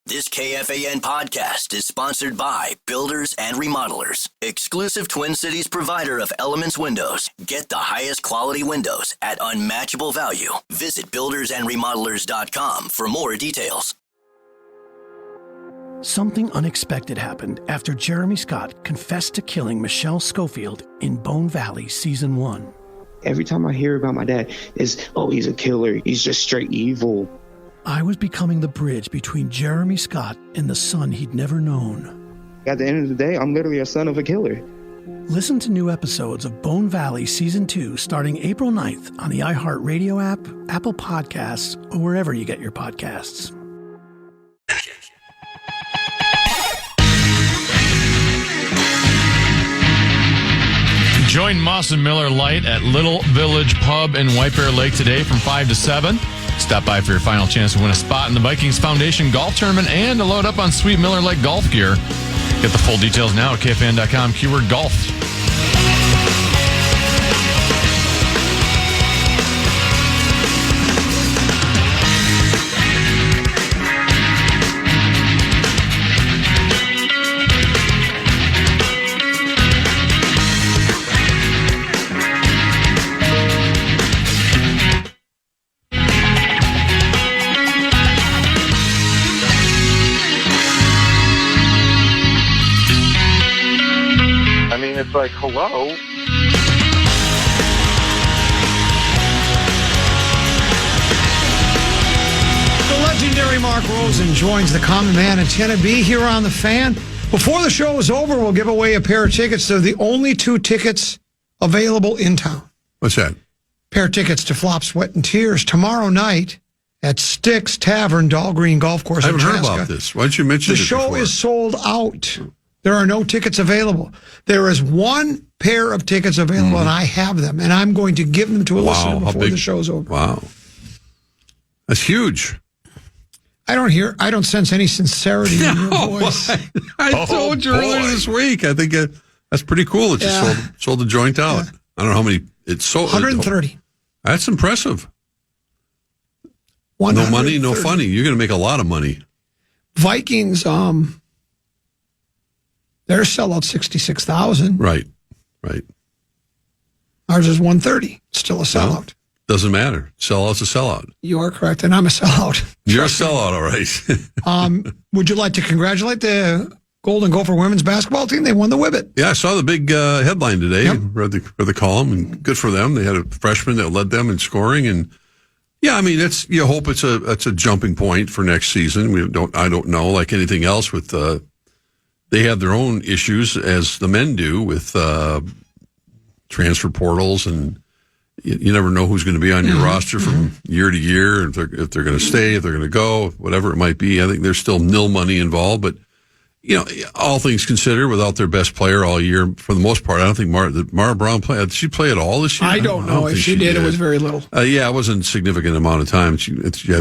This KFAN podcast is sponsored by Builders and Remodelers, exclusive Twin Cities provider of Elements Windows. Get the highest quality windows at unmatchable value. Visit buildersandremodelers.com for more details. Something unexpected happened after Jeremy Scott confessed to killing Michelle Schofield in Bone Valley Season 1. Every time I hear about my dad, it's, oh, he's a killer. He's just straight evil. I was becoming the bridge between Jeremy Scott and the son he'd never known. At the end of the day, I'm literally a son of a killer. Listen to new episodes of Bone Valley Season 2 starting April 9th on the iHeartRadio app, Apple Podcasts, or wherever you get your podcasts. Join Moss and Miller Light at Little Village Pub in White Bear Lake today from 5 to 7. Stop by for your final chance to win a spot in the Vikings Foundation Golf Tournament and to load up on sweet Miller Lite golf gear. Get the full details now at KFAN.com, keyword golf. It's like, hello? The legendary Mark Rosen joins the common man Antenna B here on the Fan. Before the show is over, we'll give away a pair of tickets. They're the only 2 tickets available in town. What's that? Pair of tickets to Flop, Sweat, and Tears tomorrow night at Styx Tavern, Dahlgreen Golf Course. I haven't heard about this. Why don't you mention it? The show before? is sold out. There are no tickets available. There is 1 pair of tickets available, and I have them, and I'm going to give them to a listener before the show's over. Wow. That's huge. I don't sense any sincerity in your voice. I told you earlier this week. I think that's pretty cool that you sold the joint out. Yeah. I don't know how many it's sold. 130. That's impressive. No money, no funny. You're going to make a lot of money. Vikings, their sellout 66,000. Right. Ours is 130. Still a sellout. Well, doesn't matter. Sellout's a sellout. You are correct, and I'm a sellout. You're a sellout, all right. Would you like to congratulate the Golden Gopher women's basketball team? They won the Whibbit. Yeah, I saw the big headline today. Yep. Read the column, and good for them. They had a freshman that led them in scoring, and yeah, I mean, you hope it's a jumping point for next season. I don't know, like anything else with. They have their own issues, as the men do, with transfer portals, and you never know who's going to be on your roster from year to year, if they're going to stay, if they're going to go, whatever it might be. I think there's still nil money involved, but all things considered, without their best player all year, for the most part, I don't think Mara Brown played. Did she play at all this year? I don't know. If she did, it was very little. Yeah, it wasn't a significant amount of time. I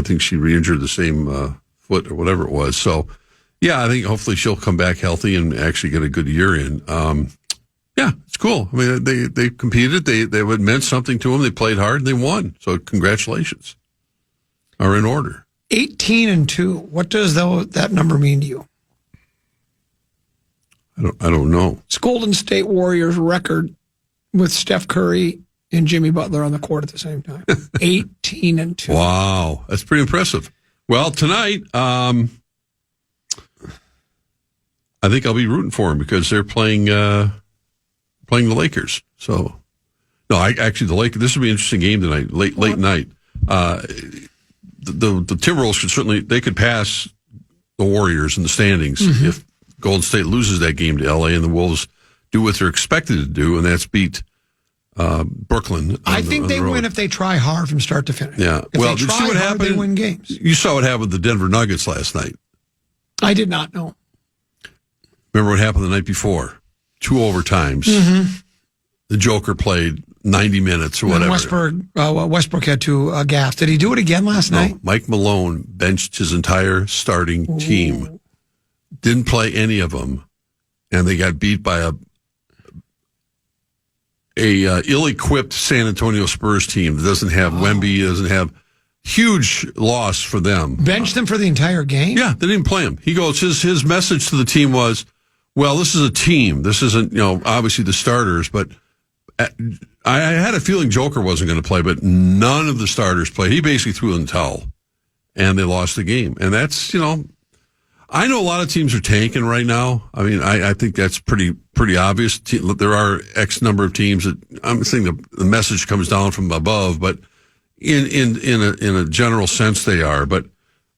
think she re-injured the same foot or whatever it was. So. Yeah, I think hopefully she'll come back healthy and actually get a good year in. Yeah, it's cool. I mean, they competed. It meant something to them. They played hard and they won. So congratulations are in order. 18-2. What does that number mean to you? I don't know. It's Golden State Warriors record with Steph Curry and Jimmy Butler on the court at the same time. 18-2. Wow, that's pretty impressive. Well, tonight. I think I'll be rooting for them because they're playing the Lakers. So, no, the Lakers. This will be an interesting game tonight, late night. The Timberwolves could pass the Warriors in the standings if Golden State loses that game to LA and the Wolves do what they're expected to do, and that's beat Brooklyn. I think they win if they try hard from start to finish. Yeah. If they try hard, happened? They win games. You saw what happened with the Denver Nuggets last night. I did not know. Remember what happened the night before? 2 overtimes. The Joker played 90 minutes or whatever. Westbrook had 2 gaffes. Did he do it again last night? Mike Malone benched his entire starting team. Didn't play any of them, and they got beat by a ill-equipped San Antonio Spurs team that doesn't have Wemby, doesn't have huge loss for them. Benched them for the entire game? Yeah, they didn't play him. He goes, his message to the team was, well, this is a team. This isn't, obviously the starters, but I had a feeling Joker wasn't going to play, but none of the starters played. He basically threw in the towel, and they lost the game. And that's, I know a lot of teams are tanking right now. I mean, I think that's pretty obvious. There are X number of teams that I'm saying the message comes down from above, but in a general sense they are. But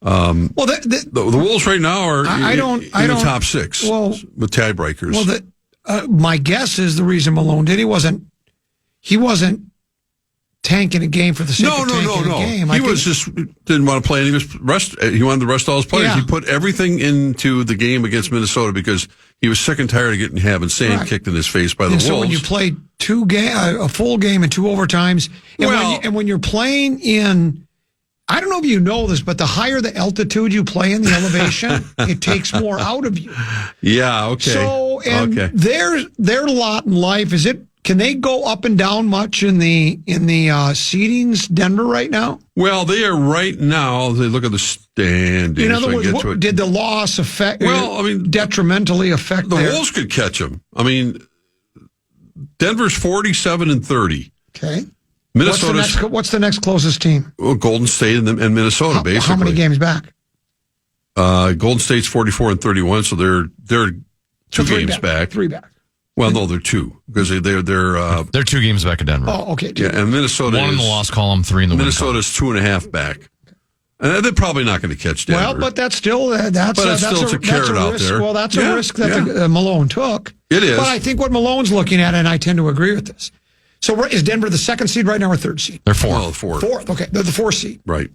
the Wolves right now are in the top 6 with tiebreakers. Well, my guess is the reason Malone did, he wasn't tanking a game for the sake of tanking a game. He just didn't want to play any. He wanted to rest all his players. Yeah. He put everything into the game against Minnesota because he was sick and tired of having sand kicked in his face by the Wolves. So when you play a full game and 2 overtimes, and when you're playing in, I don't know if you know this, but the higher the altitude you play in, the elevation, it takes more out of you. Yeah. Okay. So their lot in life is it. Can they go up and down much in the seedings, Denver, right now? Well, they are right now. They look at the standings. In other words, did the loss detrimentally affect the Wolves could catch them. I mean, Denver's 47-30. Okay. Minnesota's what's the next closest team? Well, Golden State and Minnesota, basically. How many games back? Golden State's 44-31, so they're 2 games back. 3 back. Well, no, they're 2 because they're 2 games back in Denver. Oh, okay. 2. Yeah, and Minnesota 1 in the loss column, 3 in the win column. Minnesota's 2.5 back, and they're probably not going to catch Denver. Well, but that's still a carrot out risk. there. Well, that's a risk that Malone took. It is. But I think what Malone's looking at, and I tend to agree with this. So is Denver the 2nd seed right now or 3rd seed? They're 4th. Well, 4th. 4th. Okay, they're the 4th seed. Right.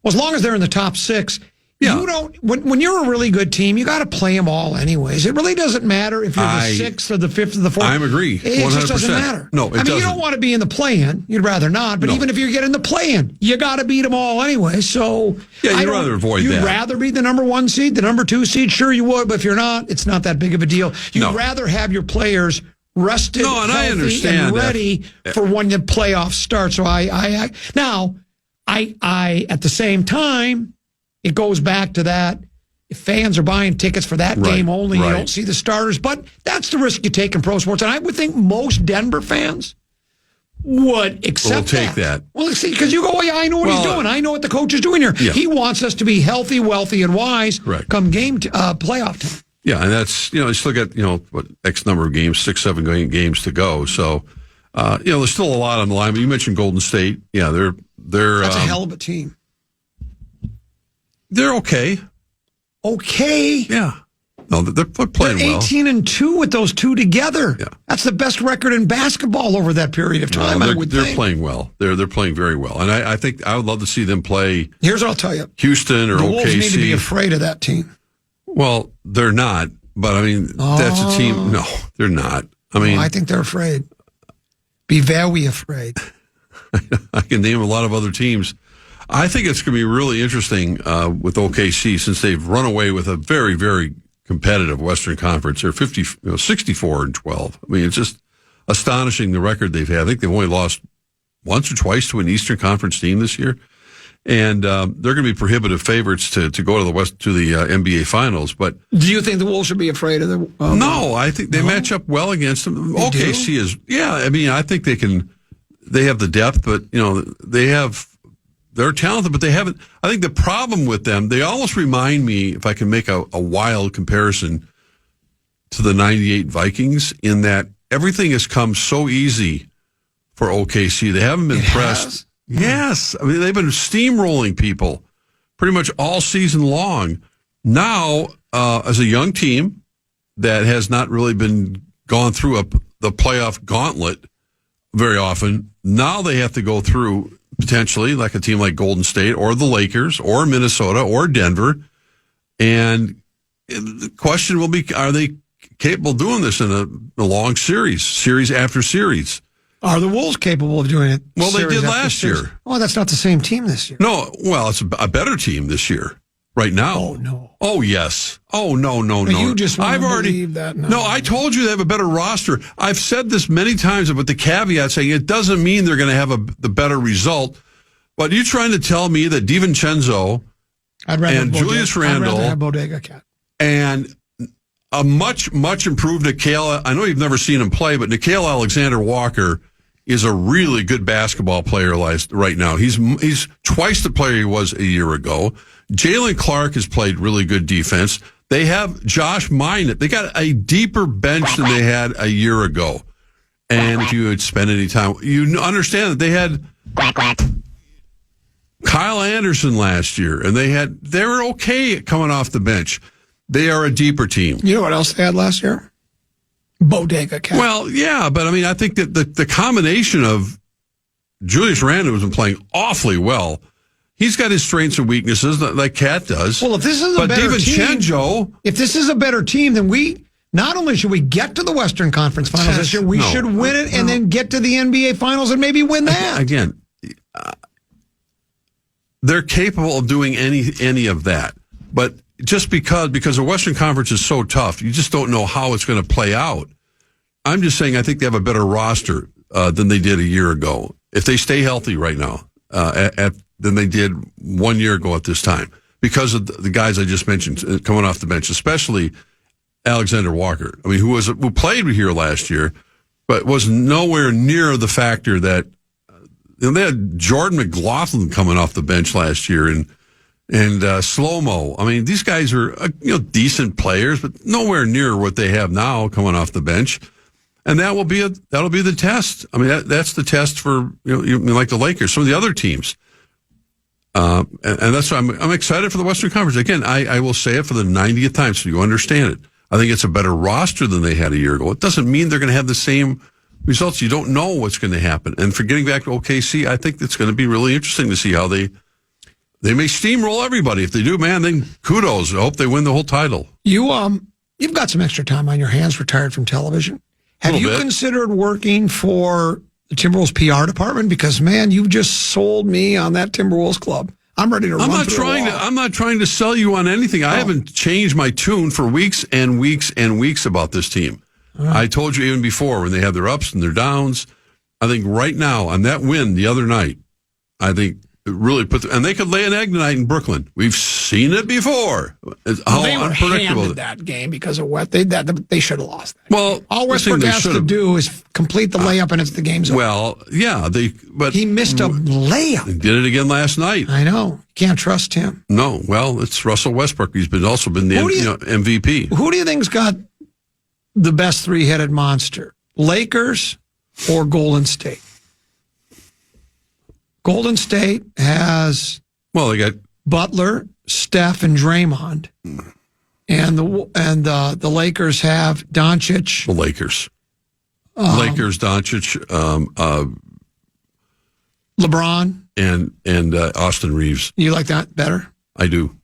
Well, as long as they're in the top 6. Yeah. You don't. When you're a really good team, you got to play them all anyways. It really doesn't matter if you're the 6th or the 5th or the 4th. I agree. 100%. It just doesn't matter. No, it doesn't. You don't want to be in the play-in. You'd rather not. But even if you get in the play-in, you got to beat them all anyway. So you'd rather avoid that. You'd rather be the number 1 seed, the number 2 seed. Sure, you would. But if you're not, it's not that big of a deal. You'd rather have your players rested, healthy, and ready for when the playoffs start. So I at the same time, it goes back to that. If fans are buying tickets for that game only, you don't see the starters. But that's the risk you take in pro sports. And I would think most Denver fans would accept that. Well, see, because you go, I know what he's doing. I know what the coach is doing here. Yeah. He wants us to be healthy, wealthy, and wise come game playoff time. Yeah, and that's, you still got, what, X number of games, 6-7 games to go. So, there's still a lot on the line. But you mentioned Golden State. Yeah, they're that's a hell of a team. They're okay. Okay. Yeah. No, they're playing well. 18-2 with those 2 together. Yeah. That's the best record in basketball over that period of time. They're playing well. They're playing very well, and I think I would love to see them play. Here's what I'll tell you: Houston or the OKC. Wolves need to be afraid of that team. Well, they're not. But I mean, that's a team. No, they're not. I think they're afraid. Be very afraid. I can name a lot of other teams. I think it's going to be really interesting with OKC since they've run away with a very, very competitive Western Conference. They're 64-12. I mean, it's just astonishing the record they've had. I think they've only lost once or twice to an Eastern Conference team this year, and they're going to be prohibitive favorites to go to the NBA Finals. But do you think the Wolves should be afraid of them? No, I think they match up well against them. OKC is, I mean, I think they can. They have the depth, but they're talented, but they haven't. I think the problem with them, they almost remind me, if I can make a wild comparison, to the 98 Vikings in that everything has come so easy for OKC. They haven't been pressed. Yes. I mean, they've been steamrolling people pretty much all season long. Now, as a young team that has not really been gone through the playoff gauntlet very often, now they have to go through potentially like a team like Golden State or the Lakers or Minnesota or Denver. And the question will be, are they capable of doing this in a long series after series? Are the Wolves capable of doing it? Well, they did last year. Oh, that's not the same team this year. No, well, it's a better team this year, right now. Oh, no. Oh, yes. Oh, no. You just want to believe that. No, I told you they have a better roster. I've said this many times, but the caveat saying it doesn't mean they're going to have the better result. But you trying to tell me that DiVincenzo and Julius Randle I'd rather have Bodega Cat. and a much improved Nickeil, I know you've never seen him play, but Nickeil Alexander-Walker is a really good basketball player right now. He's twice the player he was a year ago. Jalen Clark has played really good defense. They have Josh Minott. They got a deeper bench than they had a year ago. And if you had spent any time, you understand that they had Kyle Anderson last year, and they were okay coming off the bench. They are a deeper team. You know what else they had last year? Bodega Cat. Well, yeah, but I mean, I think that the combination of Julius Randle has been playing awfully well. He's got his strengths and weaknesses like Cat does. Well, if this is a better team, then we not only should we get to the Western Conference Finals this year, we should win it and then get to the NBA Finals and maybe win that. Again, they're capable of doing any of that, but just because the Western Conference is so tough, you just don't know how it's going to play out. I'm just saying I think they have a better roster than they did a year ago. If they stay healthy right now, than they did 1 year ago at this time, because of the guys I just mentioned coming off the bench, especially Alexander Walker. I mean, who played here last year, but was nowhere near the factor that they had Jordan McLaughlin coming off the bench last year and Slow-Mo. I mean, these guys are decent players, but nowhere near what they have now coming off the bench. And that'll be the test. I mean, that's the test for like the Lakers, some of the other teams. And that's why I'm excited for the Western Conference. Again, I will say it for the 90th time, so you understand it. I think it's a better roster than they had a year ago. It doesn't mean they're going to have the same results. You don't know what's going to happen. And for getting back to OKC, I think it's going to be really interesting to see how they may steamroll everybody. If they do, man, then kudos. I hope they win the whole title. You've got some extra time on your hands, retired from television. Have you considered working for the Timberwolves PR department? Because, man, you've just sold me on that Timberwolves club. I'm ready to run through a wall. I'm not trying to sell you on anything. I haven't changed my tune for weeks and weeks and weeks about this team. Right. I told you even before when they have their ups and their downs. I think right now on that win the other night, I think it really and they could lay an egg tonight in Brooklyn. We've seen it before. How they were unpredictable handed that game because of what they should have lost that. Well, all Westbrook has to do is complete the layup and it's the game's over. Well, yeah, but he missed a layup. He did it again last night. I know. Can't trust him. No. Well, it's Russell Westbrook. He's also been the MVP. Who do you think's got the best three-headed monster? Lakers or Golden State? Golden State has they got Butler, Steph, and Draymond, and the Lakers have Doncic. The Lakers, Doncic, LeBron, and Austin Reeves. You like that better? I do.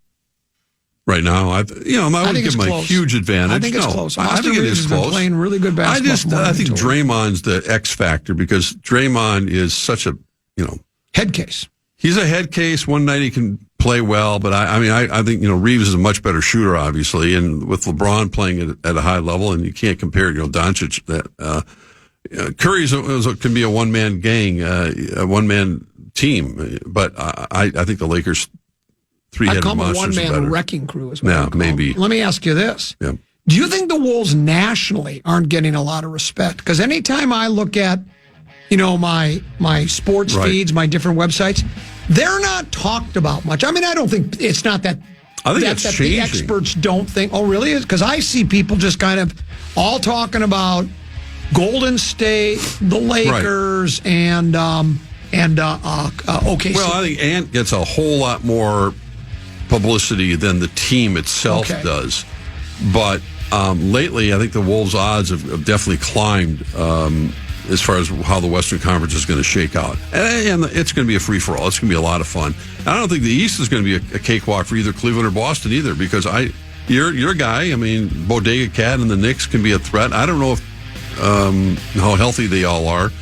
Right now, I wouldn't give him a huge advantage. I think it's close. I think it is close. Been playing really good basketball. I think Draymond's the X factor because Draymond is such a head case. He's a head case. One night he can play well, but I think Reeves is a much better shooter, obviously, and with LeBron playing at a high level, and you can't compare Doncic. Curry's can be a one man gang, a one man team, but I think the Lakers three-headed monsters are better. I call them a one man wrecking crew as well. Yeah, maybe. Let me ask you this: Do you think the Wolves nationally aren't getting a lot of respect? Because anytime I look at my sports feeds, my different websites, they're not talked about much. I mean, I don't think it's not that. I think that's changing. The experts don't think. Oh, really? Because I see people just kind of all talking about Golden State, the Lakers, and OKC. Well, I think Ant gets a whole lot more publicity than the team itself does. But lately, I think the Wolves' odds have definitely climbed. As far as how the Western Conference is going to shake out. And it's going to be a free-for-all. It's going to be a lot of fun. I don't think the East is going to be a cakewalk for either Cleveland or Boston either because your guy, Bodega Cat and the Knicks can be a threat. I don't know how healthy they all are,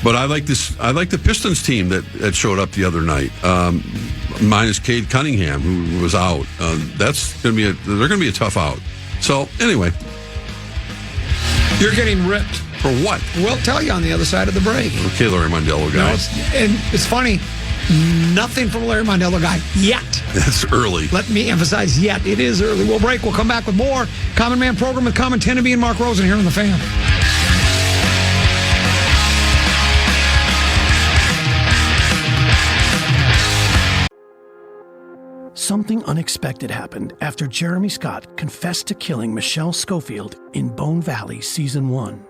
but I like the Pistons team that showed up the other night, minus Cade Cunningham, who was out. They're going to be a tough out. So, anyway. You're getting ripped. For what? We'll tell you on the other side of the break. Okay, Larry Mondello, guys. And it's funny. Nothing from Larry Mondello guy yet. That's early. Let me emphasize yet. It is early. We'll break. We'll come back with more Common Man program with Common Teneby and Mark Rosen here on The Fan. Something unexpected happened after Jeremy Scott confessed to killing Michelle Schofield in Bone Valley Season 1.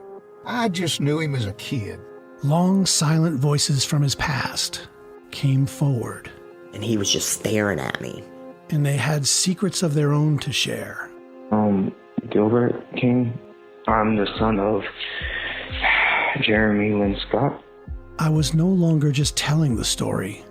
I just knew him as a kid. Long, silent voices from his past came forward. And he was just staring at me. And they had secrets of their own to share. Gilbert King. I'm the son of Jeremy Lynn Scott. I was no longer just telling the story.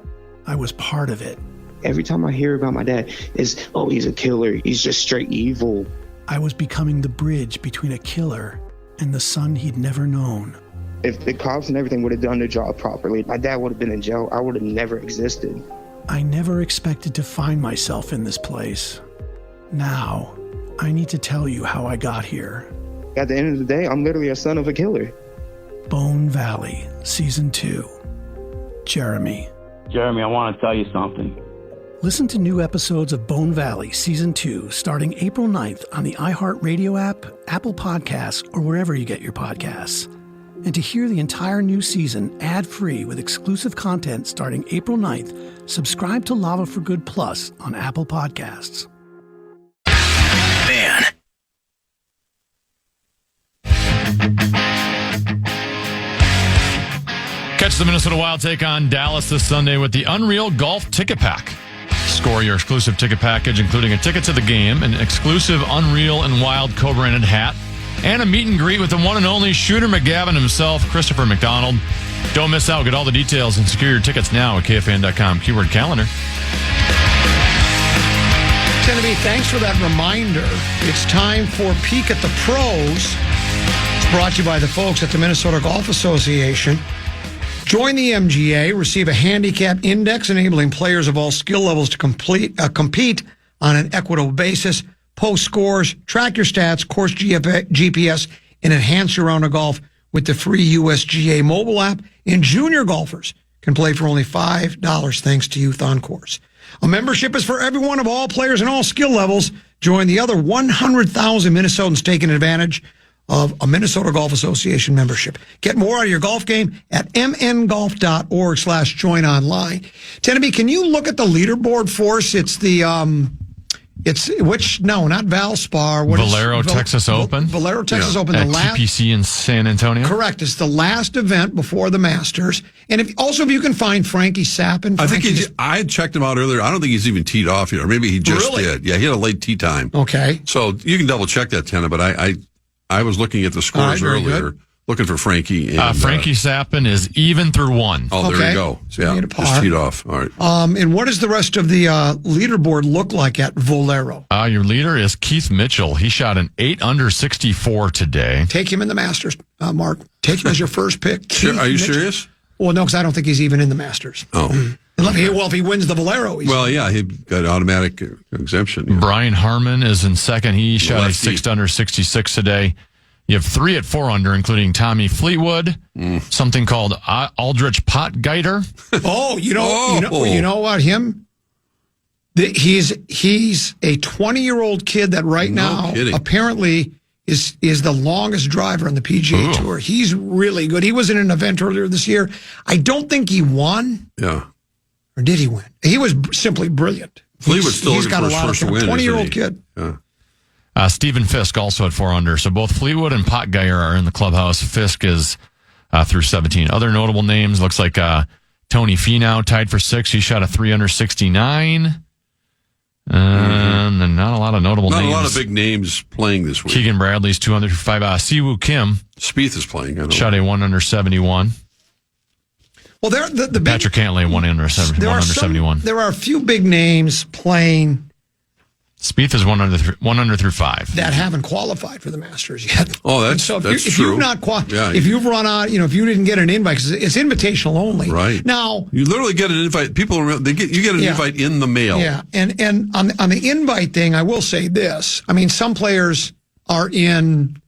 I was part of it. Every time I hear about my dad, is he's a killer. He's just straight evil. I was becoming the bridge between a killer and the son he'd never known. If the cops and everything would have done their job properly, my dad would have been in jail. I would have never existed. I never expected to find myself in this place. Now, I need to tell you how I got here. At the end of the day, I'm literally a son of a killer. Bone Valley, Season 2. Jeremy. Jeremy, I want to tell you something. Listen to new episodes of Bone Valley Season 2 starting April 9th on the iHeartRadio app, Apple Podcasts, or wherever you get your podcasts. And to hear the entire new season ad-free with exclusive content starting April 9th, subscribe to Lava for Good Plus on Apple Podcasts. Fan. Catch the Minnesota Wild take on Dallas this Sunday with the Unreal Golf Ticket Pack. Score your exclusive ticket package, including a ticket to the game, an exclusive Unreal and Wild co-branded hat, and a meet and greet with the one and only Shooter McGavin himself, Christopher McDonald. Don't miss out. Get all the details and secure your tickets now at KFAN.com. Keyword calendar. Teneby, thanks for that reminder. It's time for Peek at the Pros. It's brought to you by the folks at the Minnesota Golf Association. Join the MGA, receive a handicap index enabling players of all skill levels to compete on an equitable basis, post scores, track your stats, course GPS, and enhance your round of golf with the free USGA mobile app. And junior golfers can play for only $5 thanks to Youth on Course. A membership is for everyone of all players and all skill levels. Join the other 100,000 Minnesotans taking advantage of a Minnesota Golf Association membership. Get more out of your golf game at mngolf.org/join online. Teneby, can you look at the leaderboard for us? It's the, not Valspar. Valero Texas Open. Valero Texas Open. At TPC in San Antonio. Correct. It's the last event before the Masters. And if you can find Frankie Sappin. I think I had checked him out earlier. I don't think he's even teed off yet. Or maybe he just did. Yeah, he had a late tee time. Okay. So you can double check that, Tenna, but I was looking at the scores earlier, looking for Frankie. And, Frankie Sappin is even through one. Oh, there you go. So, yeah, just teed off. All right. And what does the rest of the leaderboard look like at Valero? Your leader is Keith Mitchell. He shot an 8 under 64 today. Take him in the Masters, Mark. Take him as your first pick. Sure, are you serious? Well, no, because I don't think he's even in the Masters. Oh. If he wins the Valero. He got automatic exemption. Yeah. Brian Harmon is in second. He shot a 6 under 66 today. You have 3 at 4 under, including Tommy Fleetwood, something called Aldrich Potgieter. Oh, you know about him? He's a 20-year-old kid that now apparently is the longest driver on the PGA Tour. He's really good. He was in an event earlier this year. I don't think he won. Yeah. Or did he win? He was simply brilliant. Fleetwood's still looking for his first win. 20-year-old kid. Yeah. Stephen Fisk also at 4 under. So both Fleetwood and Potgieter are in the clubhouse. Fisk is through 17. Other notable names, looks like Tony Finau tied for 6. He shot a 3 under 69. And not a lot of notable names. Not a lot of big names playing this week. Keegan Bradley's 2 under 5. Siwoo Kim. Spieth is playing. Shot a 1 under 71. Well, the Patrick Cantlay 1 under 71. There are a few big names playing. Spieth is 1 under through 5 that haven't qualified for the Masters yet. Oh, that's true. If you've not if you've run out, if you didn't get an invite, because it's invitational only. Right now, you literally get an invite. You get an invite in the mail. Yeah, and on the invite thing, I will say this. I mean, some players are in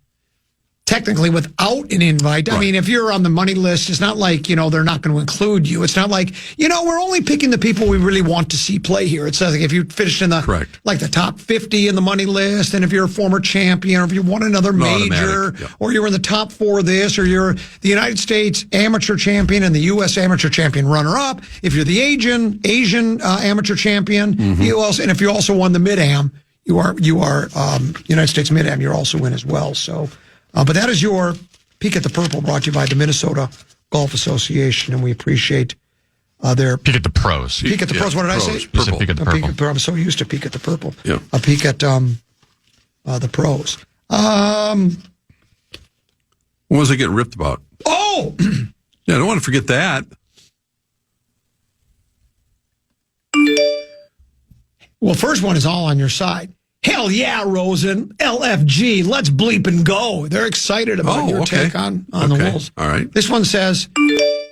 technically without an invite. I mean, if you're on the money list, it's not like, they're not going to include you. It's not like, we're only picking the people we really want to see play here. It's like if you finished in the top 50 in the money list, and if you're a former champion, or if you won another major, or you're in the top 4 of this, or you're the United States amateur champion and the U.S. amateur champion runner-up, if you're the Asian amateur champion, and if you also won the Mid-Am, you are United States Mid-Am, you're also in as well. So, but that is your Peek at the Purple, brought to you by the Minnesota Golf Association, and we appreciate their Peek at the Pros. Peek at the Pros. What did I say? Purple. Peek at the Purple. I'm so used to Peek at the Purple. Yeah. A peek at the Pros. What was I getting ripped about? Oh! Yeah, I don't want to forget that. Well, first one is all on your side. Hell yeah, Rosen. LFG. Let's bleep and go. They're excited about your take on the Wolves. All right. This one says,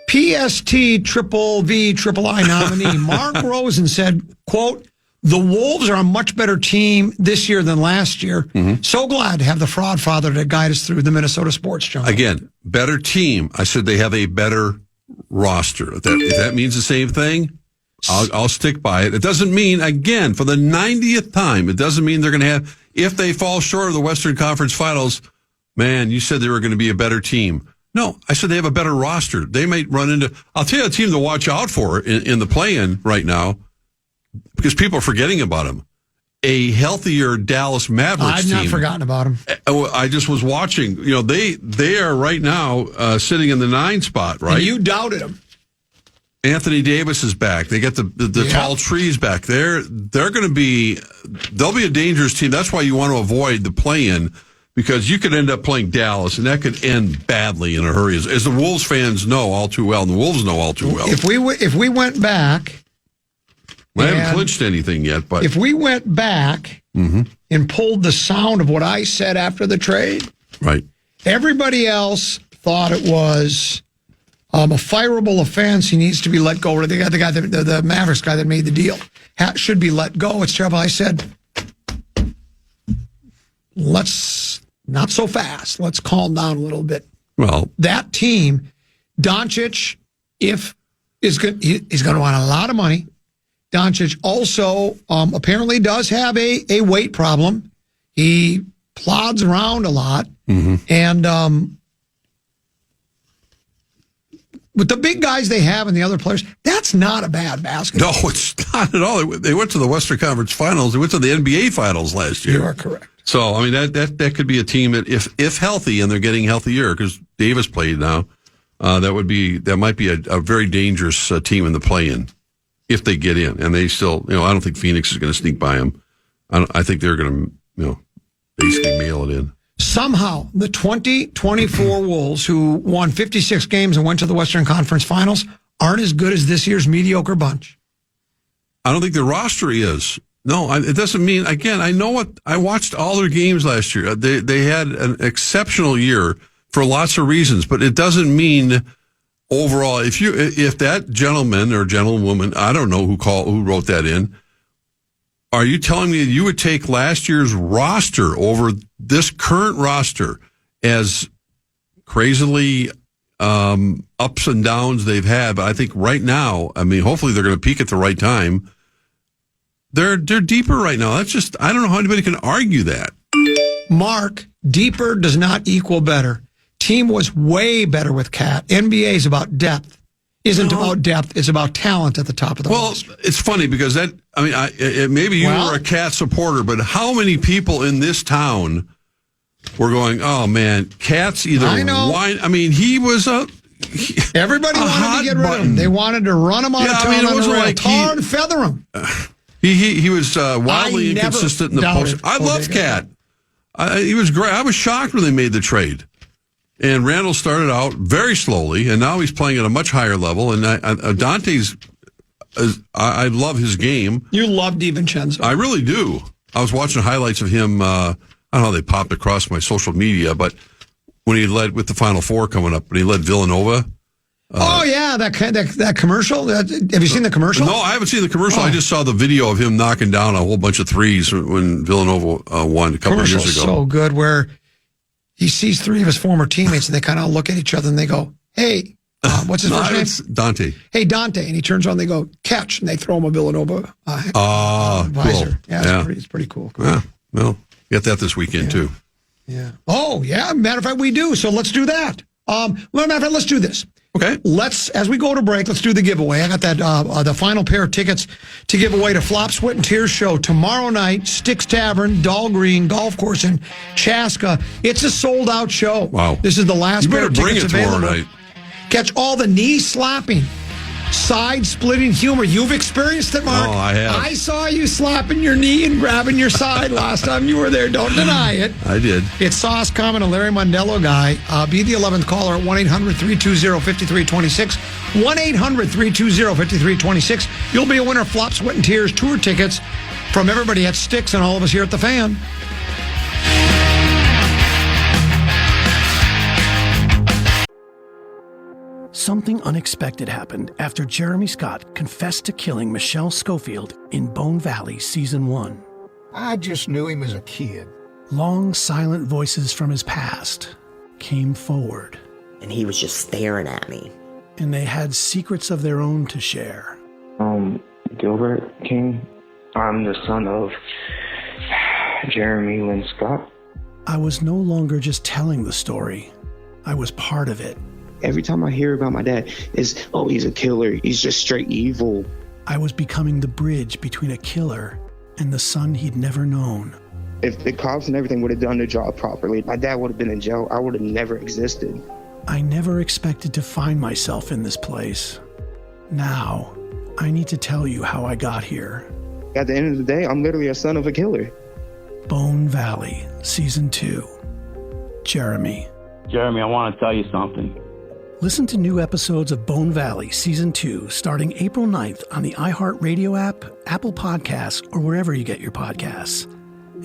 PST triple V triple I nominee Mark Rosen said, quote, the Wolves are a much better team this year than last year. So glad to have the fraud father to guide us through the Minnesota sports jungle. Again, better team. I said they have a better roster. If that means the same thing, I'll stick by it. It doesn't mean, again, for the 90th time, it doesn't mean they're going to have, if they fall short of the Western Conference Finals, man, you said they were going to be a better team. No, I said they have a better roster. They might run into, I'll tell you a team to watch out for in the play-in right now, because people are forgetting about them. A healthier Dallas Mavericks team. I've not forgotten about them. I just was watching. They are right now sitting in the 9 spot, right? And you doubted them. Anthony Davis is back. They get the tall trees back. They'll be a dangerous team. That's why you want to avoid the play-in, because you could end up playing Dallas, and that could end badly in a hurry. As the Wolves fans know all too well, and the Wolves know all too well. If we went back, I haven't clinched anything yet, but if we went back and pulled the sound of what I said after the trade, right, everybody else thought it was a fireable offense. He needs to be let go. The Mavericks guy that made the deal should be let go. It's terrible. I said, let's not so fast. Let's calm down a little bit. Well, that team, Doncic, he's going to want a lot of money. Doncic also apparently does have a weight problem. He plods around a lot. And with the big guys they have and the other players, that's not a bad basketball. No, it's not at all. They went to the Western Conference Finals. They went to the NBA Finals last year. You are correct. So, I mean, that could be a team that, if healthy, and they're getting healthier, because Davis played now, that might be a very dangerous team in the play-in if they get in. And they still, I don't think Phoenix is going to sneak by them. I think they're going to, basically mail it in. Somehow, the 2024 Wolves, who won 56 games and went to the Western Conference Finals, aren't as good as this year's mediocre bunch. I don't think their roster is. No, it doesn't mean, again, I watched all their games last year. They had an exceptional year for lots of reasons, but it doesn't mean overall, if that gentleman or gentlewoman, I don't know who wrote that in, are you telling me that you would take last year's roster over this current roster, as crazily ups and downs they've had? But I think right now, hopefully they're going to peak at the right time. They're deeper right now. That's just, I don't know how anybody can argue that. Mark, deeper does not equal better. Team was way better with Cat. NBA is about depth. Isn't about depth. It's about talent at the top of the roster. Well, it's funny because maybe you were a Cat supporter, but how many people in this town were going, oh man, Cat's either wine. He was everybody wanted to get rid of him. They wanted to run him out of town on the rail, tar and feather him. He was wildly inconsistent in the post. I love Cat. He was great. I was shocked when they made the trade. And Randall started out very slowly, and now he's playing at a much higher level. And Dante's, I love his game. You love DiVincenzo. I really do. I was watching highlights of him. I don't know how they popped across my social media, but when he led with the Final Four coming up, when he led Villanova. That commercial. Have you seen the commercial? No, I haven't seen the commercial. I just saw the video of him knocking down a whole bunch of threes when Villanova won a couple of years ago. So good, where he sees three of his former teammates, and they kind of look at each other, and they go, hey, what's his first name? It's Dante. Hey, Dante. And he turns on, they go, catch, and they throw him a Villanova visor. Cool. Yeah, it's pretty cool. Yeah, well, get that this weekend, too. Yeah. Oh, yeah. Matter of fact, we do. So let's do that. Matter of fact, let's do this. Okay. As we go to break, let's do the giveaway. I got that the final pair of tickets to give away to Flop, Sweat, and Tears show tomorrow night, Styx Tavern, Dahl Green Golf Course in Chaska. It's a sold-out show. Wow. This is the last pair of tickets available. Tomorrow night. Catch all the knee-slapping, side-splitting humor. You've experienced it, Mark. Oh, I have. I saw you slapping your knee and grabbing your side last time you were there. Don't deny it. I did. It's Sauce Common, a Larry Mondello guy. Be the 11th caller at 1-800-320-5326. 1-800-320-5326. You'll be a winner of Flop, Sweat, and Tears tour tickets from everybody at Styx and all of us here at the Fan. Something unexpected happened after Jeremy Scott confessed to killing Michelle Schofield in Bone Valley Season 1. I just knew him as a kid. Long, silent voices from his past came forward. And he was just staring at me. And they had secrets of their own to share. Gilbert King. I'm the son of Jeremy Lynn Scott. I was no longer just telling the story. I was part of it. Every time I hear about my dad, it's, oh, he's a killer. He's just straight evil. I was becoming the bridge between a killer and the son he'd never known. If the cops and everything would have done their job properly, my dad would have been in jail. I would have never existed. I never expected to find myself in this place. Now, I need to tell you how I got here. At the end of the day, I'm literally a son of a killer. Bone Valley, Season 2. Jeremy. Jeremy, I want to tell you something. Listen to new episodes of Bone Valley Season 2 starting April 9th on the iHeartRadio app, Apple Podcasts, or wherever you get your podcasts.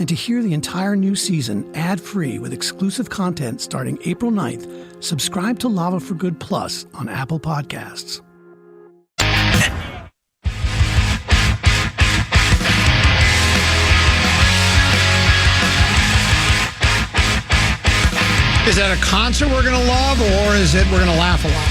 And to hear the entire new season ad-free with exclusive content starting April 9th, subscribe to Lava for Good Plus on Apple Podcasts. Is that a concert we're going to love, or is it we're going to laugh a lot?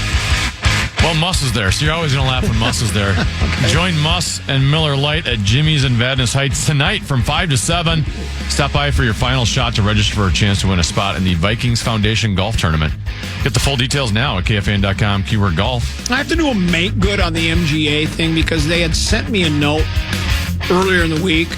Well, Muss is there, so you're always going to laugh when Muss is there. Okay. Join Muss and Miller Lite at Jimmy's in Vadnais Heights tonight from 5 to 7. Stop by for your final shot to register for a chance to win a spot in the Vikings Foundation Golf Tournament. Get the full details now at KFAN.com, keyword golf. I have to do a make good on the MGA thing because they had sent me a note earlier in the week.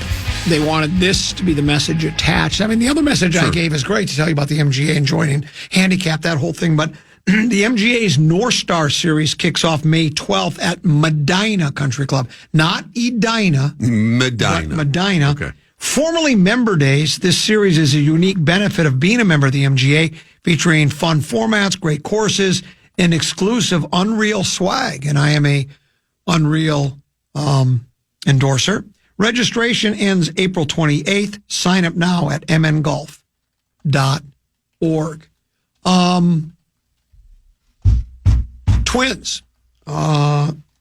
They wanted this to be the message attached. I mean, the other message I gave is great to tell you about the MGA and joining handicap, that whole thing. But the MGA's North Star Series kicks off May 12th at Medina Country Club. Not Edina. Medina. Medina. Okay. Formerly Member Days, this series is a unique benefit of being a member of the MGA, featuring fun formats, great courses, and exclusive Unreal swag. And I am a Unreal endorser. Registration ends April 28th. Sign up now at mngolf.org. Twins.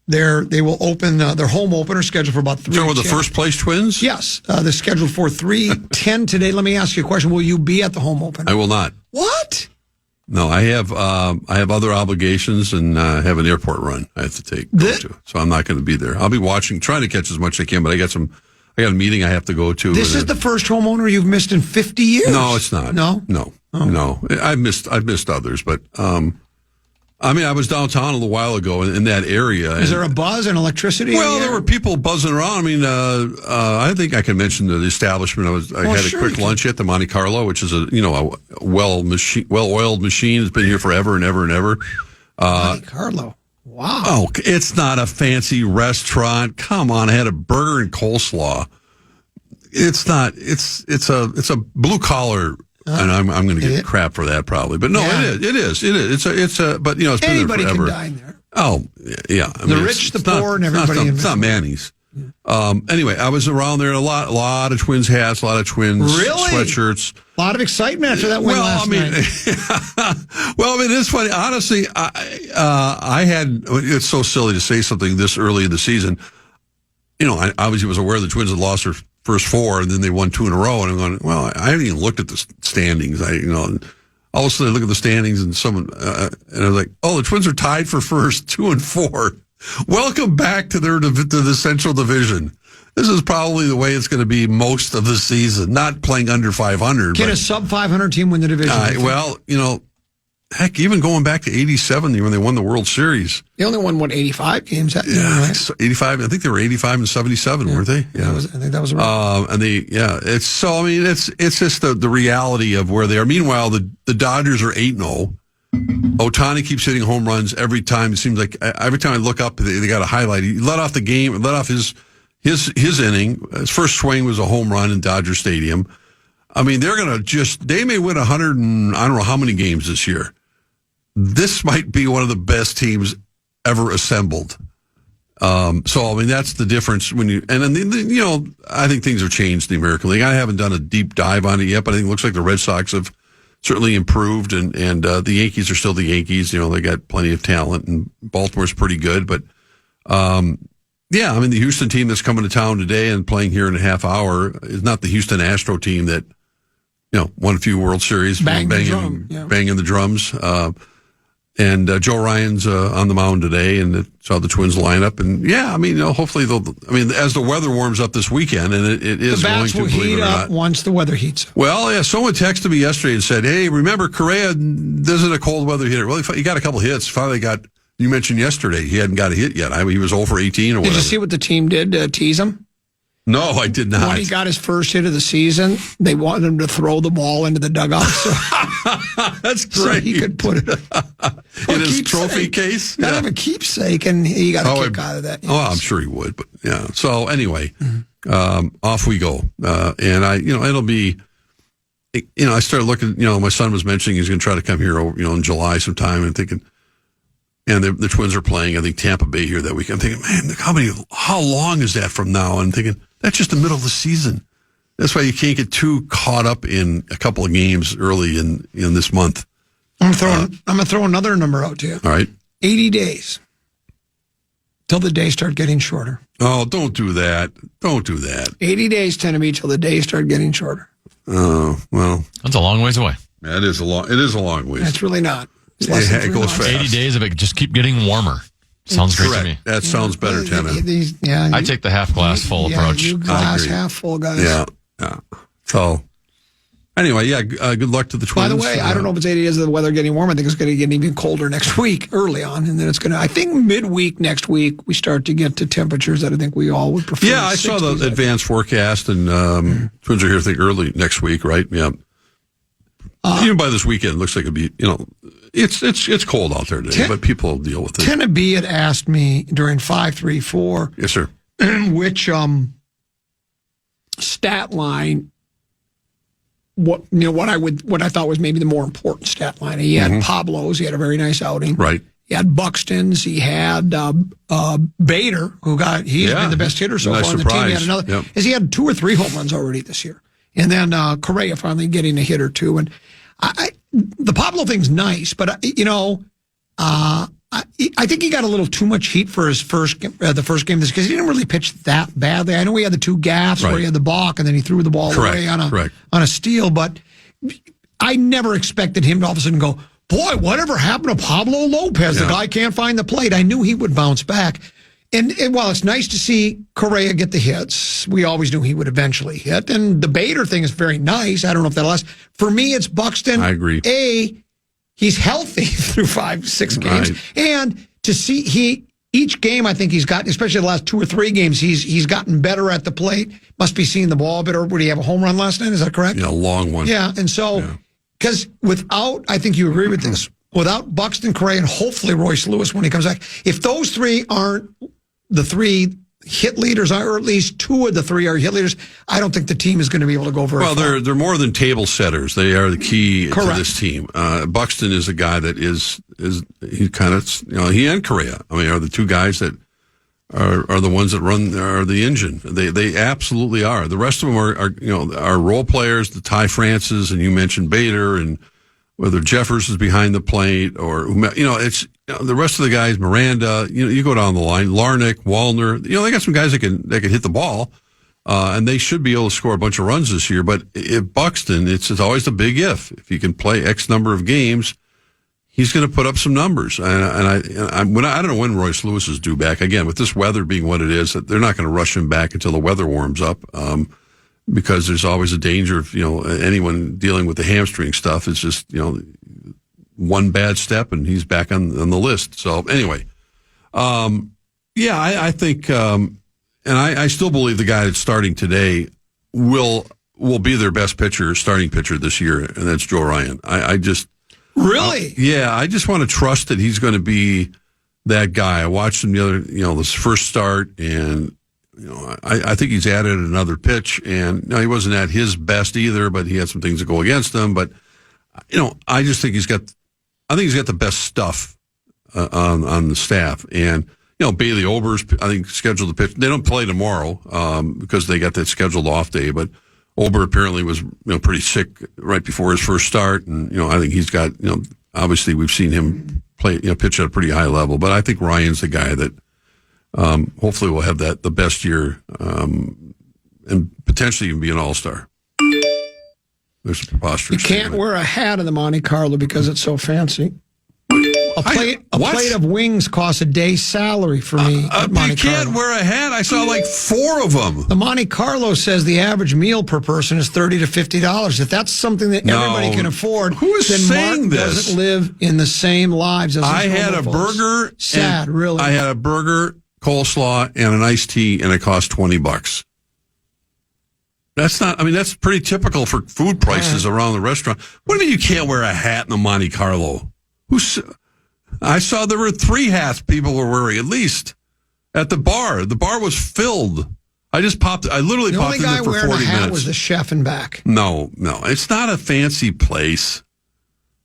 They will open their home opener scheduled for about 3. So, the first place Twins? Yes. They're scheduled for 3:10 today. Let me ask you a question. Will you be at the home opener? I will not. What? No, I have other obligations and have an airport run I have to go to. So I'm not going to be there. I'll be trying to catch as much as I can, but I got a meeting I have to go to. This is the first homeowner you've missed in 50 years. No, it's not. No? No. I've missed others, but I was downtown a little while ago in that area. Is there a buzz and electricity? Well, there were people buzzing around. I mean, I think I can mention the establishment. I had a quick lunch at the Monte Carlo, which is a well-oiled machine. It's been here forever and ever and ever. Monte Carlo. Wow. Oh, it's not a fancy restaurant. Come on, I had a burger and coleslaw. It's not. It's a blue collar. And I'm going to get crap for that probably, but no, it is. It's a. But it's been anybody there forever. Can dine there. Oh yeah, the rich, the poor, and everybody. It's not Manny's. Yeah. Anyway, I was around there. A lot of Twins hats, a lot of Twins sweatshirts. A lot of excitement after that win last night. It's funny. Honestly, I had. It's so silly to say something this early in the season. I obviously was aware the Twins had lost their first 4, and then they won 2 in a row. And I'm going, well, I haven't even looked at the standings. all of a sudden I look at the standings and and I was like, oh, the Twins are tied for first, 2-4. Welcome back to the Central Division. This is probably the way it's going to be most of the season. Not playing under 500. Can a sub 500 team win the division? Well, heck, even going back to 87 when they won the World Series. They only won, 85 games that year, Yeah, right? 85. I think they were 85 and 77, weren't they? Yeah. I think that was right. It's so, I mean, it's just the reality of where they are. Meanwhile, the Dodgers are 8-0. Ohtani keeps hitting home runs every time. It seems like every time I look up, they got a highlight. He let off the game, let off his inning. His first swing was a home run in Dodger Stadium. I mean, they may win 100 and I don't know how many games this year. This might be one of the best teams ever assembled. So, I mean, that's the difference I think things have changed in the American League. I haven't done a deep dive on it yet, but I think it looks like the Red Sox have certainly improved and the Yankees are still the Yankees. They got plenty of talent and Baltimore's pretty good, but, yeah, I mean, the Houston team that's coming to town today and playing here in a half hour is not the Houston Astro team that, won a few World Series, banging the drums. And Joe Ryan's on the mound today, and saw the Twins lineup. And yeah, I mean, hopefully as the weather warms up this weekend, and it is going to, believe it or not, once the weather heats. Well, yeah, someone texted me yesterday and said, "Hey, remember Correa isn't a cold weather hitter." Well, he got a couple hits. Finally got. You mentioned yesterday he hadn't got a hit yet. He was 0 for 18 or whatever. Did you see what the team did to tease him? No, I did not. When he got his first hit of the season, they wanted him to throw the ball into the dugout. So that's great. So he could put it in his trophy case. Kind of a keepsake, and he got a kick out of that. Yes. Oh, I'm sure he would. But yeah. So anyway, off we go. And it'll be. I started looking. My son was mentioning he's going to try to come here over, in July sometime, and thinking. And the Twins are playing, I think, Tampa Bay here that week. I'm thinking, man, how long is that from now? And I'm thinking, that's just the middle of the season. That's why you can't get too caught up in a couple of games early in this month. I'm going to throw another number out to you. All right. 80 days till the days start getting shorter. Oh, don't do that. Don't do that. 80 days tend to be till the days start getting shorter. Oh, well. That's a long ways away. Yeah, it is a long ways. That's really not. It goes fast. 80 days of it just keep getting warmer. Sounds great to me. That sounds better, Tanner. I take the half glass full approach. You glass half full, guys. Yeah. So, anyway, good luck to the Twins. By the way, I don't know if it's 80 days of the weather getting warm. I think it's going to get even colder next week, early on. And then it's going to, I think midweek next week, we start to get to temperatures that I think we all would prefer. Yeah, I saw the advanced forecast, and Twins are here, I think, early next week, right? Yeah. Even by this weekend, it looks like it'll be, it's cold out there today, but people will deal with it. Tennessee had asked me during 5-3-4. Yes, sir. Which stat line, what I thought was maybe the more important stat line. He had Pablo's. He had a very nice outing. Right. He had Buxton's. He had Bader, he's been the best hitter so far on the team. He had another. Yep. He had 2 or 3 home runs already this year. And then Correa finally getting a hit or two. And the Pablo thing's nice, but I think he got a little too much heat for his first game this because he didn't really pitch that badly. I know he had the 2 gaffes where he had the balk and then he threw the ball away on a steal, but I never expected him to all of a sudden go, boy, whatever happened to Pablo Lopez? The guy can't find the plate. I knew he would bounce back. And while it's nice to see Correa get the hits, we always knew he would eventually hit. And the Bader thing is very nice. I don't know if that'll last. For me, it's Buxton. I agree. He's healthy through 5-6 games. Right. And to see each game, I think he's gotten, especially the last 2 or 3 games, he's gotten better at the plate. Must be seeing the ball better. Would he have a home run last night? Is that correct? Yeah, a long one. Yeah, and so, because without, I think you agree with this, without Buxton, Correa, and hopefully Royce Lewis when he comes back, if those 3 aren't the 3 hit leaders, or at least 2 of the 3 are hit leaders, I don't think the team is going to be able to go very far. Well, they're more than table setters. They are the key to this team. Buxton is a guy that is he kind of, he and Correa, are the 2 guys that are the ones that are the engine. They absolutely are. The rest of them are role players, the Ty Francis, and you mentioned Bader, and whether Jeffers is behind the plate or, it's, the rest of the guys, Miranda, you go down the line, Larnick, Wallner, they got some guys that can hit the ball. And they should be able to score a bunch of runs this year. But if Buxton, it's always a big if. If you can play X number of games, he's going to put up some numbers. I don't know when Royce Lewis is due back. Again, with this weather being what it is, they're not going to rush him back until the weather warms up, because there's always a danger of, anyone dealing with the hamstring stuff. It's just, one bad step and he's back on the list. So anyway, I think, and I still believe the guy that's starting today will be their best starting pitcher this year, and that's Joe Ryan. I just... Really? I just want to trust that he's going to be that guy. I watched him this first start, and I think he's added another pitch, and he wasn't at his best either, but he had some things that go against him. But I just think he's got the best stuff on the staff, and Bailey Ober's I think scheduled to pitch. They don't play tomorrow because they got that scheduled off day, but Ober apparently was pretty sick right before his first start, and I think he's got obviously we've seen him play pitch at a pretty high level, but I think Ryan's the guy that hopefully will have the best year and potentially even be an all-star. There's a preposterous. You can't wear a hat in the Monte Carlo because it's so fancy. A plate of wings costs a day's salary for me at Monte Carlo. You can't wear a hat? I saw like 4 of them. The Monte Carlo says the average meal per person is $30 to $50. If that's something that everybody can afford, who is then saying Mark this? Doesn't live in the same lives as I had a burger. Sad, really. I had a burger, coleslaw, and an iced tea, and it cost $20. That's pretty typical for food prices around the restaurant. What do you mean you can't wear a hat in the Monte Carlo? I saw there were 3 hats people were wearing, at least, at the bar. The bar was filled. I literally popped in there for 40 minutes. The only guy wearing a hat was the chef in back. No. It's not a fancy place.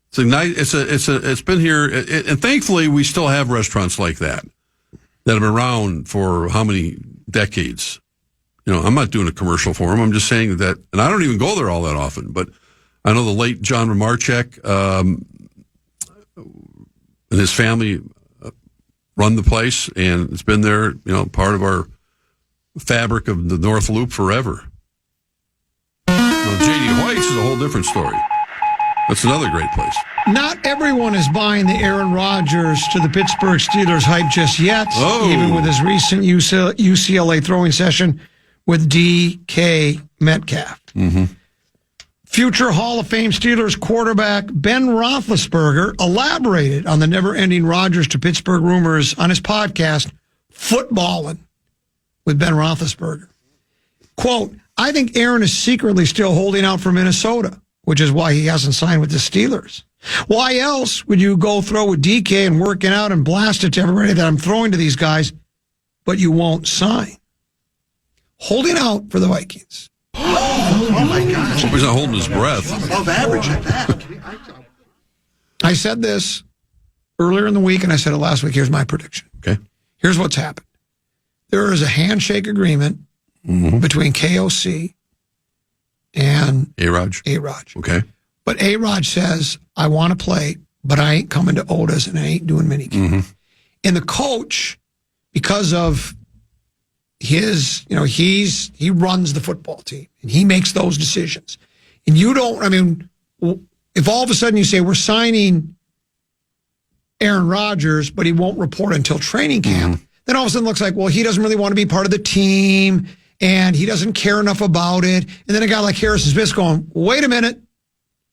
It's a nice, it's been here, and thankfully we still have restaurants like that have been around for how many decades. I'm not doing a commercial for them. I'm just saying that, and I don't even go there all that often, but I know the late John Romarchek, and his family run the place, and it's been there, part of our fabric of the North Loop forever. J.D. Hoyt's is a whole different story. That's another great place. Not everyone is buying the Aaron Rodgers to the Pittsburgh Steelers hype just yet, even with his recent UCLA throwing session with DK Metcalf. Mm-hmm. Future Hall of Fame Steelers quarterback Ben Roethlisberger elaborated on the never-ending Rodgers to Pittsburgh rumors on his podcast, Footballin' with Ben Roethlisberger. Quote, I think Aaron is secretly still holding out for Minnesota, which is why he hasn't signed with the Steelers. Why else would you go throw with DK and working out and blast it to everybody that I'm throwing to these guys, but you won't sign? Holding out for the Vikings. Oh my gosh. Hope he's not holding his breath. Above average at that. I said this earlier in the week, and I said it last week. Here's my prediction. Okay. Here's what's happened. There is a handshake agreement between KOC and A-Raj. Okay. But A-Raj says, I want to play, but I ain't coming to Otis and I ain't doing minicamp. Mm-hmm. And the coach, because of his, he runs the football team and he makes those decisions. And if all of a sudden you say we're signing Aaron Rodgers, but he won't report until training camp, then all of a sudden it looks like, well, he doesn't really want to be part of the team and he doesn't care enough about it. And then a guy like Harrison Smith's going, wait a minute,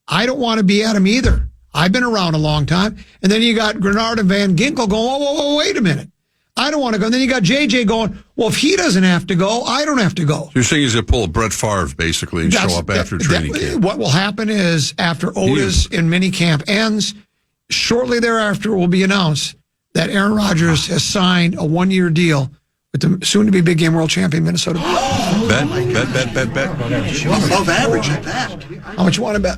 I don't want to be at him either. I've been around a long time. And then you got Grenard and Van Ginkel going, whoa, wait a minute. I don't want to go. And then you got JJ going, well, if he doesn't have to go, I don't have to go. So you're saying he's going to pull a Brett Favre, basically, and show up after training camp. What will happen is after Otis and minicamp ends, shortly thereafter it will be announced that Aaron Rodgers has signed a 1-year deal with the soon-to-be big game world champion Minnesota. Bet. Above average at that. How much you want to bet?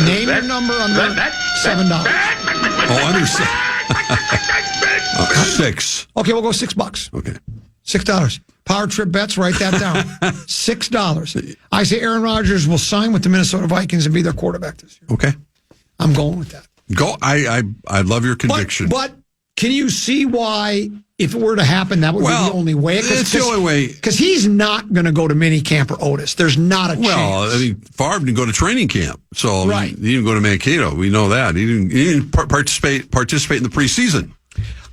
Name your number under $7. Under $6. Okay, we'll go $6. Okay. $6. Power Trip Bets, write that down. $6. I say Aaron Rodgers will sign with the Minnesota Vikings and be their quarterback this year. Okay. I'm going with that. Go. I love your conviction. But can you see why if it were to happen, that would be the only way. It's the only way. Because he's not going to go to minicamp or Otis. There's not a chance. Well, I mean, Favre didn't go to training camp. So right. He didn't go to Mankato. We know that. He didn't participate in the preseason.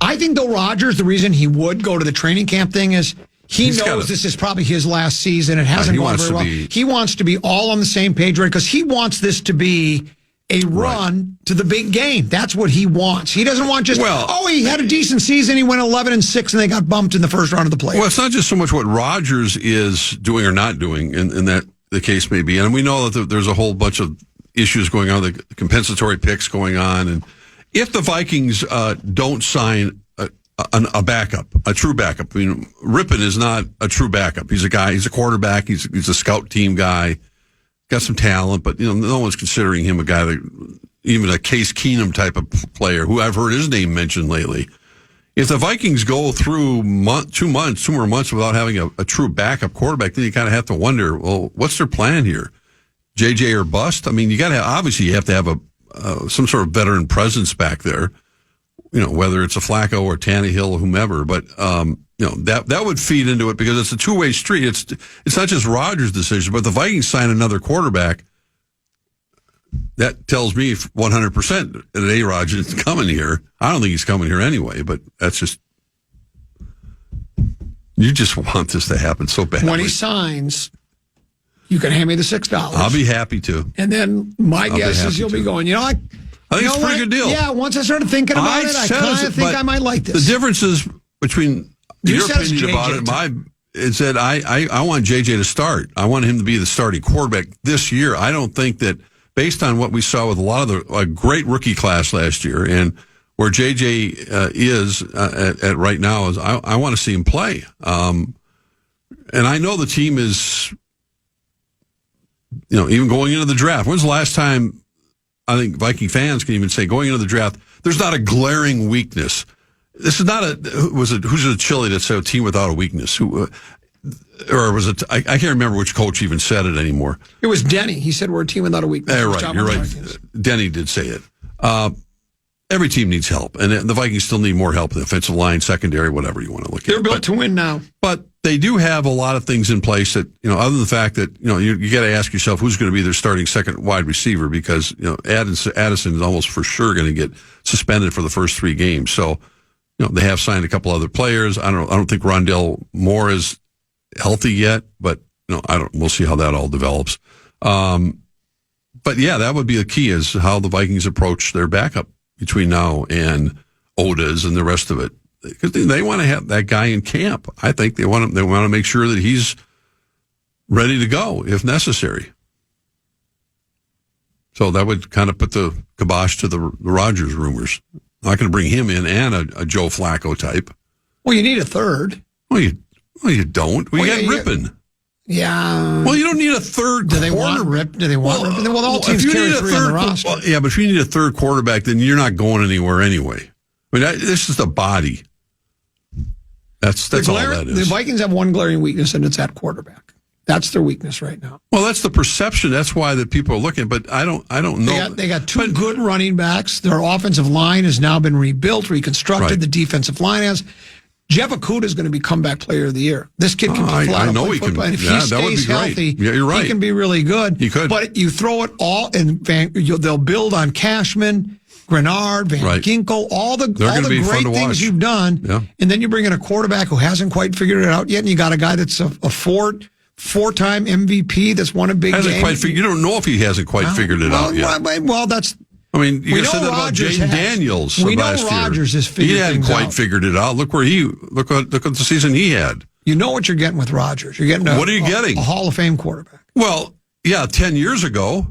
I think, though, Rodgers, the reason he would go to the training camp thing is he knows this is probably his last season. It hasn't gone very well. He wants to be all on the same page, right? Because he wants this to be a run to the big game. That's what he wants. He doesn't want just, he had a decent season. He went 11-6, and they got bumped in the first round of the playoffs. Well, it's not just so much what Rodgers is doing or not doing, and that the case may be. And we know that there's a whole bunch of issues going on, the compensatory picks going on. And if the Vikings don't sign a backup, a true backup, I mean, Rippon is not a true backup. He's a quarterback. He's a scout team guy. Got some talent, but no one's considering him a guy that, even a Case Keenum type of player, who I've heard his name mentioned lately. If the Vikings go through 2 more months without having a true backup quarterback, then you kind of have to wonder, well, what's their plan here? JJ or bust? I mean, you have to have some sort of veteran presence back there. Whether it's a Flacco or Tannehill or whomever, but that would feed into it because it's a two-way street. It's not just Rodgers' decision, but the Vikings sign another quarterback. That tells me 100% that A-Rod isn't coming here. I don't think he's coming here anyway, but that's just, you just want this to happen so badly. When he signs, you can hand me the $6. I'll be happy to. And then my guess is you'll be going, I think it's a pretty good deal. Yeah, once I started thinking about it, I kind of think I might like this. The differences between your opinion about it, is that I want JJ to start. I want him to be the starting quarterback this year. I don't think that, based on what we saw with a lot of a great rookie class last year, and where JJ is at right now, is I want to see him play. And I know the team is, even going into the draft. When's the last time? I think Viking fans can even say, going into the draft, there's not a glaring weakness. This is not who's the Chile that said a team without a weakness? Or was it, I can't remember which coach even said it anymore. It was Denny. He said we're a team without a weakness. Right, you're right. Vikings. Denny did say it. Every team needs help, and the Vikings still need more help. The offensive line, secondary, whatever you want to look at. They're built to win now. But they do have a lot of things in place that, other than the fact that, you got to ask yourself who's going to be their starting second wide receiver, because, Addison is almost for sure going to get suspended for the first 3 games. So, they have signed a couple other players. I don't think Rondell Moore is healthy yet, but we'll see how that all develops. But yeah, that would be the key, is how the Vikings approach their backup between now and Otis and the rest of it, because they want to have that guy in camp. I think they want to make sure that he's ready to go if necessary. So that would kind of put the kibosh to the Rodgers rumors. Not going to bring him in and a Joe Flacco type. Well, you need a third. Well, you don't. We got Rippon. Yeah. Well, you don't need a third. Do they want Rippon? Well, all teams carry 3 on the roster. Well, yeah, but if you need a third quarterback, then you're not going anywhere anyway. I mean, this is the body. That's all that is. The Vikings have one glaring weakness, and it's at quarterback. That's their weakness right now. Well, that's the perception. That's why that people are looking. But I don't know. They got 2 good running backs. Their offensive line has now been rebuilt, reconstructed. Right. The defensive line has. Jeff Okudah is going to be comeback player of the year. This kid can flat out play football. And if he stays healthy, you're right. He can be really good. He could. But you throw it all, and they'll build on Cashman, Grenard, Van Ginkel, all the great things you've done. Yeah. And then you bring in a quarterback who hasn't quite figured it out yet, and you got a guy that's a four-time MVP that's won a big game. You don't know if he hasn't quite figured it out yet. Well, that's... I mean, you said that about Jaden Daniels we know last Rodgers year. has figured He hadn't quite figured it out. Look at the season he had. You know what you're getting with Rodgers. You're getting what are you getting? A Hall of Fame quarterback. Well, yeah, 10 years ago,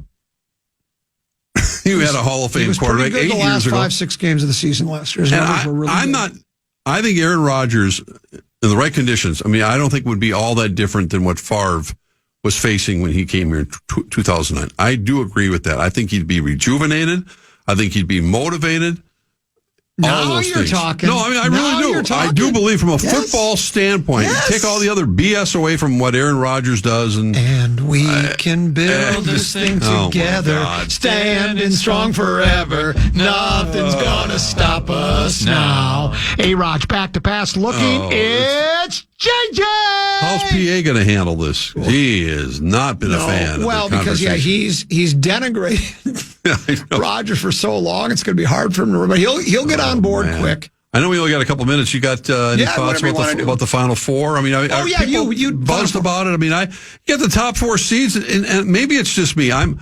you had a Hall of Fame quarterback. 8 years ago. The last 5-6 games of the season last year. I think Aaron Rodgers, in the right conditions, I mean, I don't think would be all that different than what Favre was facing when he came here in 2009. I do agree with that. I think he'd be rejuvenated. I think he'd be motivated. all those you're things. talking. No, I mean, I Now really you're do. I talking. do believe from a Yes. football standpoint, Yes. take all the other BS away from what Aaron Rodgers does. And we can build this thing Oh, my together, God. standing strong forever. Nothing's gonna stop us now. A-Rod back to pass looking. Oh, it's JJ. how's PA going to handle this? He has not been a fan Well, of the because conversation. he's denigrated Rodgers for so long. It's going to be hard for him to remember. He'll get on board man. quick. I know we only got a couple minutes. You got any thoughts whatever you wanna do. about the Final Four? I mean, people you buzzed about it. I mean, you get the top 4 seeds, and maybe it's just me. I'm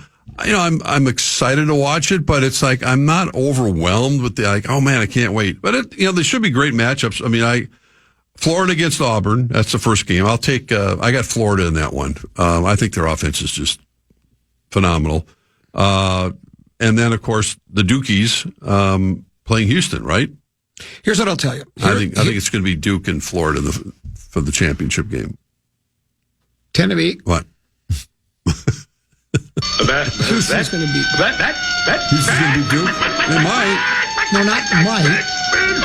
excited to watch it, but it's like I'm not overwhelmed with oh man, I can't wait. But there should be great matchups. I mean, Florida against Auburn. That's the first game. I'll take. I got Florida in that one. I think their offense is just phenomenal. And then of course the Dukies playing Houston, right? Here's what I'll tell you. I think it's going to be Duke and Florida for the championship game. Tend to be What? Houston's going to be. Houston's going to be Duke? They might. No, not might.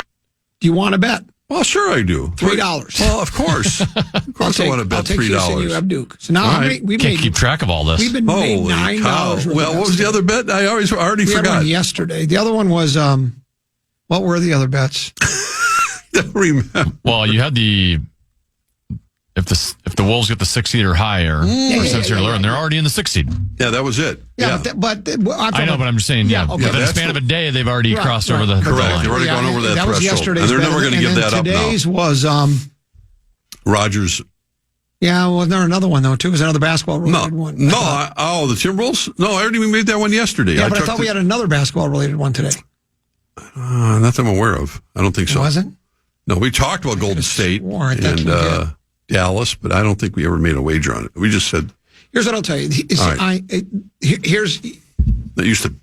Do you want to bet? Well, sure I do. $3. Well, of course. Of course I want to bet I'll take Houston, you $3. have Duke. So now All right. we've Can't made, keep track of all this. we've been made Holy $9. cow. worth of Well, what was bets the other bet? I already We had forgot. one yesterday. The other one was, what were the other bets? Don't remember. Well, you had if the Wolves get the 6th seed or higher, or 6th seed or lower, and they're already in the 6th seed. Yeah, that was it. Yeah, Yeah. but I know, but I'm just saying, Yeah, okay. within a that's span of a day, they've already crossed over the But Correct. line. They've already gone over that was threshold. yesterday's And they're bet. never going to give then that up now. Today's was, Rodgers. yeah, well, there another one, though, too. Was another basketball-related No. one. No. The Timberwolves? No, I already made that one yesterday. Yeah, but I thought we had another basketball-related one today. Not that I'm aware of. I don't think so. It wasn't? No, we talked about Golden State swore I thought we did. Dallas, but I don't think we ever made a wager on it. We just said Here's what I'll tell you. All right. Here's that used to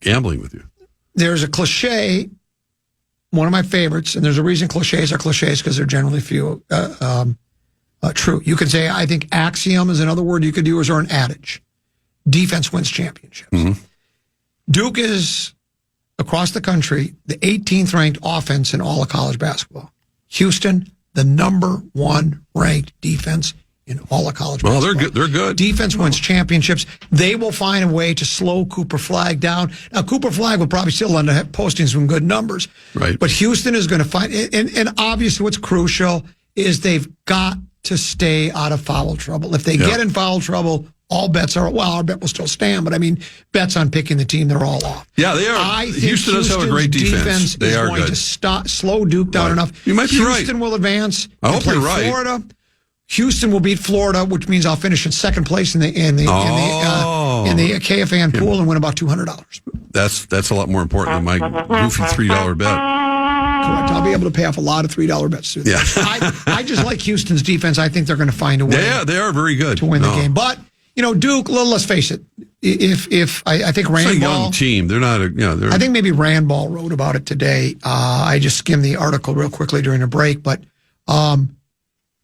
gambling with you. there's a cliche, one of my favorites, and there's a reason cliches are cliches because they're generally few true. You can say, I think axiom is another word you could use, or an adage. Defense wins championships. Mm-hmm. Duke is, across the country, the 18th ranked offense in all of college basketball. Houston, the number 1 ranked defense in all of college Well, basketball. they're good. They're good. Defense wins championships. They will find a way to slow Cooper Flagg down. Now, Cooper Flagg will probably still end up posting some good numbers. Right. But Houston is going to find, and obviously what's crucial is they've got to stay out of foul trouble. If they get in foul trouble, all bets are, well, our bet will still stand, but I mean, bets on picking the team, they're all off. Yeah, they are. I think Houston does have a great defense. They is are going good. to slow Duke down Right. enough. You might be right. Houston will advance. I and hope play you're right. Florida. Houston will beat Florida, which means I'll finish in second place in the KFAN pool and win about $200. That's a lot more important than my goofy $3 bet. Correct. I'll be able to pay off a lot of $3 bets through this. Yeah. I just like Houston's defense. I think they're going to find a way. Yeah, they are very good to win the game. But Duke. Let's face it. If I think It's a Randball, young team. They're not. I think maybe Randball wrote about it today. I just skimmed the article real quickly during a break, but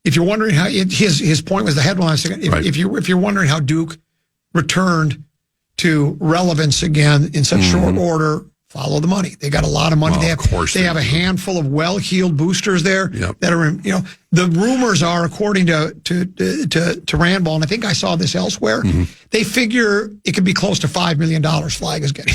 if you're wondering how his point was the headline. If you're wondering how Duke returned to relevance again in such short order, follow the money. They got a lot of money. Well, they have a handful of well-heeled boosters there that are in, the rumors are, according to Randball, and I think I saw this elsewhere, they figure it could be close to $5 million Flagg is getting.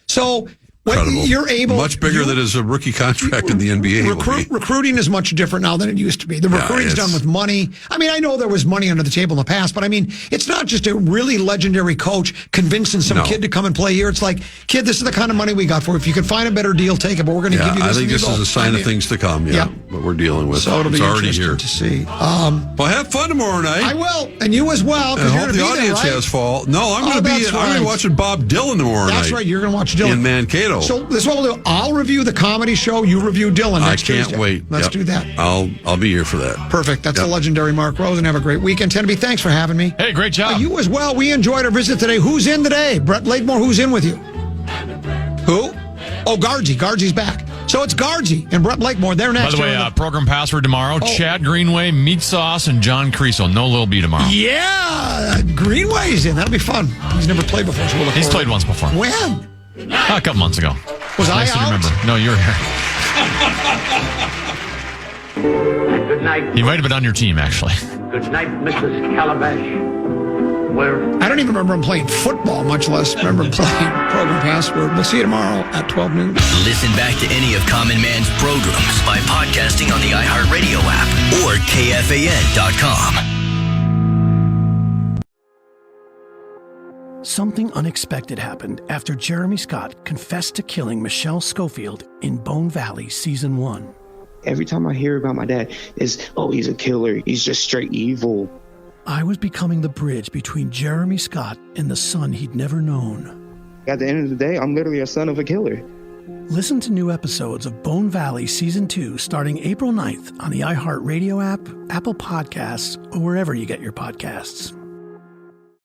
So Incredible. You're able much bigger than his rookie contract in the NBA. Recruiting is much different now than it used to be. The recruiting's done with money. I mean, I know there was money under the table in the past, but I mean, it's not just a really legendary coach convincing some kid to come and play here. It's like, kid, this is the kind of money we got for you. If you can find a better deal, take it. But we're going to give you this. I think this is a sign of things to come. Yeah, what we're dealing with. So it'll be already interesting here to see. Well, have fun tomorrow night. I will, and you as well. I hope the audience has fall. No, I'm going to be. I'm going to be watching Bob Dylan tomorrow night. That's right. You're going to watch Dylan in Mankato. So this is what we'll do. I'll review the comedy show. You review Dylan next I can't Tuesday. wait. Let's do that. I'll be here for that. Perfect. That's the legendary Mark Rosen. Have a great weekend. Tenby, thanks for having me. Hey, great job. You as well. We enjoyed our visit today. Who's in today? Brett Lakemore, who's in with you? Who? Oh, Guardsy. Guardsy's back. So it's Guardsy and Brett Lakemore. They're next. By the way, program password tomorrow, Chad Greenway, Meat Sauce, and John Creasel. No Lil B tomorrow. Yeah. Greenway's in. That'll be fun. He's never played before. So we'll He's played once before. When? A couple months ago. Was Nice I to out? remember. No, you're here. Good night. He might have been on your team, actually. Good night, Mrs. Calabash. Where? I don't even remember him playing football, much less remember him playing Program Password. We'll see you tomorrow at 12 noon. Listen back to any of Common Man's programs by podcasting on the iHeartRadio app or KFAN.com. Something unexpected happened after Jeremy Scott confessed to killing Michelle Schofield in Bone Valley Season 1. Every time I hear about my dad, is, oh, he's a killer. He's just straight evil. I was becoming the bridge between Jeremy Scott and the son he'd never known. At the end of the day, I'm literally a son of a killer. Listen to new episodes of Bone Valley Season 2 starting April 9th on the iHeartRadio app, Apple Podcasts, or wherever you get your podcasts.